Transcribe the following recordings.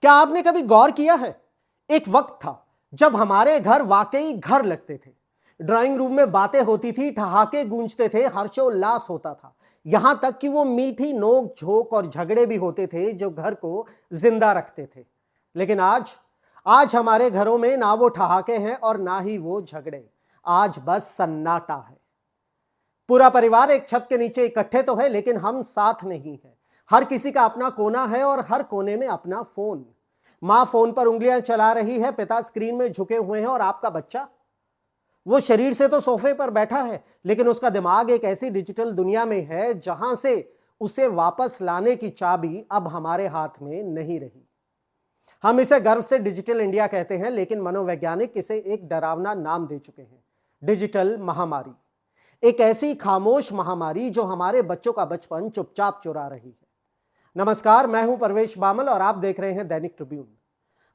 क्या आपने कभी गौर किया है, एक वक्त था जब हमारे घर वाकई घर लगते थे। ड्राइंग रूम में बातें होती थी, ठहाके गूंजते थे, हर्षोल्लास होता था। यहां तक कि वो मीठी नोक झोंक और झगड़े भी होते थे जो घर को जिंदा रखते थे। लेकिन आज आज हमारे घरों में ना वो ठहाके हैं और ना ही वो झगड़े। आज बस सन्नाटा है। पूरा परिवार एक छत के नीचे इकट्ठे तो है, लेकिन हम साथ नहीं है। हर किसी का अपना कोना है और हर कोने में अपना फोन। मां फोन पर उंगलियां चला रही है, पिता स्क्रीन में झुके हुए हैं और आपका बच्चा, वो शरीर से तो सोफे पर बैठा है, लेकिन उसका दिमाग एक ऐसी डिजिटल दुनिया में है जहां से उसे वापस लाने की चाबी अब हमारे हाथ में नहीं रही। हम इसे गर्व से डिजिटल इंडिया कहते हैं, लेकिन मनोवैज्ञानिक इसे एक डरावना नाम दे चुके हैं, डिजिटल महामारी। एक ऐसी खामोश महामारी जो हमारे बच्चों का बचपन चुपचाप चुरा रही है। नमस्कार, मैं हूं परवेश बामल और आप देख रहे हैं दैनिक ट्रिब्यून।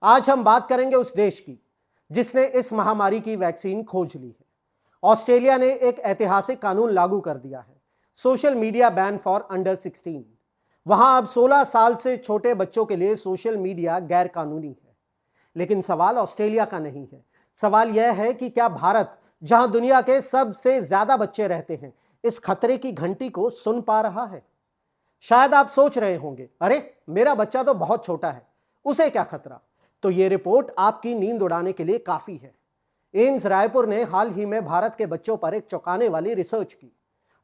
आज हम बात करेंगे उस देश की जिसने इस महामारी की वैक्सीन खोज ली है। ऑस्ट्रेलिया ने एक ऐतिहासिक कानून लागू कर दिया है, social media ban for under 16। वहां अब 16 साल से छोटे बच्चों के लिए सोशल मीडिया गैर कानूनी है। लेकिन सवाल ऑस्ट्रेलिया का नहीं है। सवाल यह है कि क्या भारत, जहां दुनिया के सबसे ज्यादा बच्चे रहते हैं, इस खतरे की घंटी को सुन पा रहा है? शायद आप सोच रहे होंगे, अरे मेरा बच्चा तो बहुत छोटा है, उसे क्या खतरा। तो यह रिपोर्ट आपकी नींद उड़ाने के लिए काफी है। एम्स रायपुर ने हाल ही में भारत के बच्चों पर एक चौंकाने वाली रिसर्च की।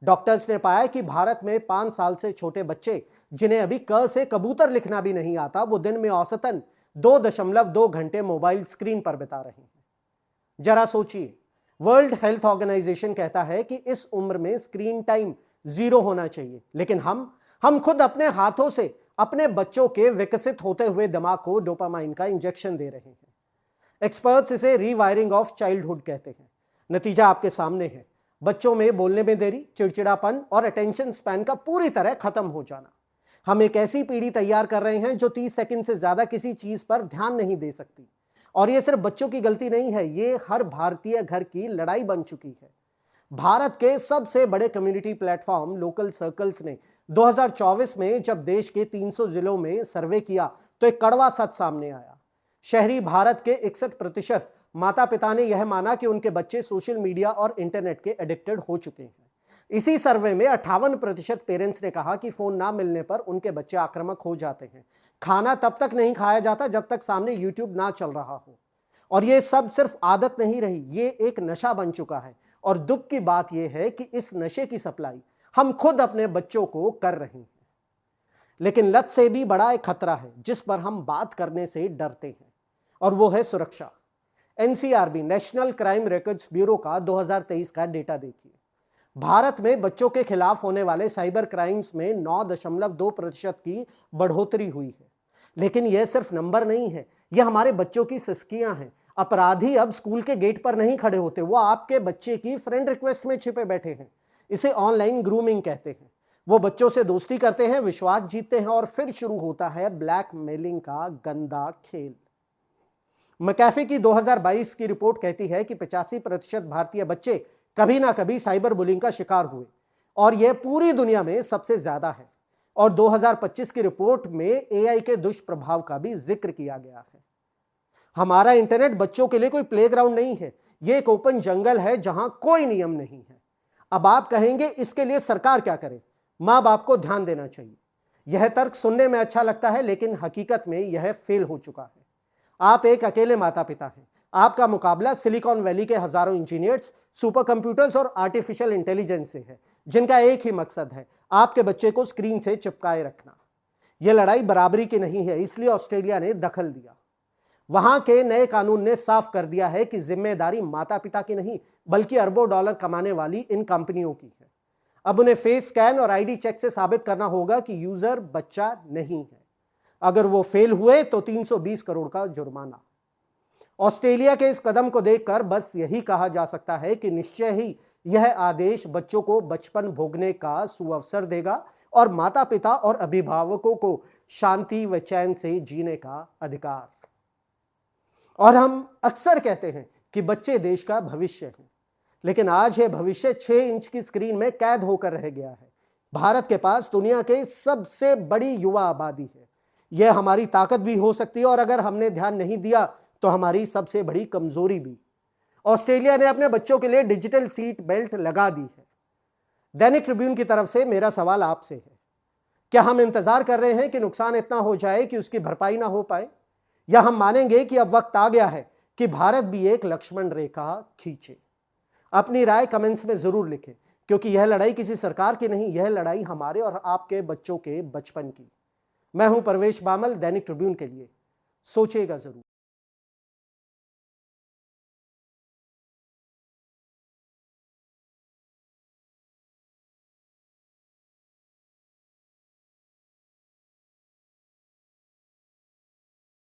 डॉक्टर्स ने पाया कि भारत में 5 साल से छोटे बच्चे, जिन्हें अभी क से कबूतर लिखना भी नहीं आता, वो दिन में औसतन 2.2 घंटे मोबाइल स्क्रीन पर बिता रहे हैं। जरा सोचिए, वर्ल्ड हेल्थ ऑर्गेनाइजेशन कहता है कि इस उम्र में स्क्रीन टाइम 0 होना चाहिए, लेकिन हम खुद अपने हाथों से अपने बच्चों के विकसित होते हुए दिमाग को डोपामाइन का इंजेक्शन दे रहे हैं। एक्सपर्ट्स इसे रीवायरिंग ऑफ चाइल्डहुड कहते हैं। नतीजा आपके सामने है, बच्चों में बोलने में देरी, चिड़चिड़ापन और अटेंशन स्पैन का पूरी तरह खत्म हो जाना। हम एक ऐसी पीढ़ी तैयार कर रहे हैं जो 30 सेकंड से ज्यादा किसी चीज पर ध्यान नहीं दे सकती। और यह सिर्फ बच्चों की गलती नहीं है, ये हर भारतीय घर की लड़ाई बन चुकी है। भारत के सबसे बड़े कम्युनिटी प्लेटफॉर्म लोकल सर्कल्स ने 2024 में जब देश के 300 जिलों में सर्वे किया तो एक कड़वा सच सामने आया। शहरी भारत के 61% माता पिता ने यह माना कि उनके बच्चे सोशल मीडिया और इंटरनेट के एडिक्टेड हो चुके हैं। इसी सर्वे में 58% पेरेंट्स ने कहा कि फोन ना मिलने पर उनके बच्चे आक्रामक हो जाते हैं। खाना तब तक नहीं खाया जाता जब तक सामने यूट्यूब ना चल रहा हो। और यह सब सिर्फ आदत नहीं रही, ये एक नशा बन चुका है। और दुख की बात यह है कि इस नशे की सप्लाई हम खुद अपने बच्चों को कर रहे हैं। लेकिन लत से भी बड़ा एक खतरा है जिस पर हम बात करने से डरते हैं, और वो है सुरक्षा। NCRB, national crime records bureau का 2023 का डेटा देखिए। भारत में बच्चों के खिलाफ होने वाले साइबर क्राइम्स में 9.2% की बढ़ोतरी हुई है। लेकिन यह सिर्फ नंबर नहीं है, यह हमारे बच्चों की सिस्कियां हैं। अपराधी अब स्कूल के गेट पर नहीं खड़े होते, वो आपके बच्चे की फ्रेंड रिक्वेस्ट में छिपे बैठे हैं। इसे ऑनलाइन ग्रूमिंग कहते हैं। वो बच्चों से दोस्ती करते हैं, विश्वास जीतते हैं और फिर शुरू होता है ब्लैकमेलिंग का गंदा खेल। मैकेफे की 2022 की रिपोर्ट कहती है कि 85% भारतीय बच्चे कभी ना कभी साइबर बुलिंग का शिकार हुए, और यह पूरी दुनिया में सबसे ज्यादा है। और 2025 की रिपोर्ट में एआई के दुष्प्रभाव का भी जिक्र किया गया है। हमारा इंटरनेट बच्चों के लिए कोई प्लेग्राउंड नहीं है, यह एक ओपन जंगल है जहां कोई नियम नहीं है। अब आप कहेंगे, इसके लिए सरकार क्या करे? मां बाप को ध्यान देना चाहिए। यह तर्क सुनने में अच्छा लगता है, लेकिन हकीकत में यह फेल हो चुका है। आप एक अकेले माता पिता हैं। आपका मुकाबला सिलिकॉन वैली के हजारों इंजीनियर्स, सुपर कंप्यूटर्स और आर्टिफिशियल इंटेलिजेंस से है, जिनका एक ही मकसद है, आपके बच्चे को स्क्रीन से चिपकाए रखना। यह लड़ाई बराबरी की नहीं है, इसलिए ऑस्ट्रेलिया ने दखल दिया। वहां के नए कानून ने साफ कर दिया है कि जिम्मेदारी माता पिता की नहीं, बल्कि अरबों डॉलर कमाने वाली इन कंपनियों की है। अब उन्हें फेस स्कैन और आईडी चेक से साबित करना होगा कि यूजर बच्चा नहीं है। अगर वो फेल हुए तो 320 करोड़ का जुर्माना। ऑस्ट्रेलिया के इस कदम को देखकर बस यही कहा जा सकता है कि निश्चय ही यह आदेश बच्चों को बचपन भोगने का सुअवसर देगा और माता पिता और अभिभावकों को शांति व चैन से जीने का अधिकार। और हम अक्सर कहते हैं कि बच्चे देश का भविष्य हैं, लेकिन आज यह भविष्य 6 इंच की स्क्रीन में कैद होकर रह गया है। भारत के पास दुनिया की सबसे बड़ी युवा आबादी है। यह हमारी ताकत भी हो सकती है और अगर हमने ध्यान नहीं दिया तो हमारी सबसे बड़ी कमजोरी भी। ऑस्ट्रेलिया ने अपने बच्चों के लिए डिजिटल सीट बेल्ट लगा दी है। दैनिक ट्रिब्यून की तरफ से मेरा सवाल आपसे है, क्या हम इंतजार कर रहे हैं कि नुकसान इतना हो जाए कि उसकी भरपाई ना हो पाए, या हम मानेंगे कि अब वक्त आ गया है कि भारत भी एक लक्ष्मण रेखा खींचे? अपनी राय कमेंट्स में जरूर लिखें, क्योंकि यह लड़ाई किसी सरकार की नहीं, यह लड़ाई हमारे और आपके बच्चों के बचपन की। मैं हूं परवेश बामल, दैनिक ट्रिब्यून के लिए। सोचिएगा जरूर।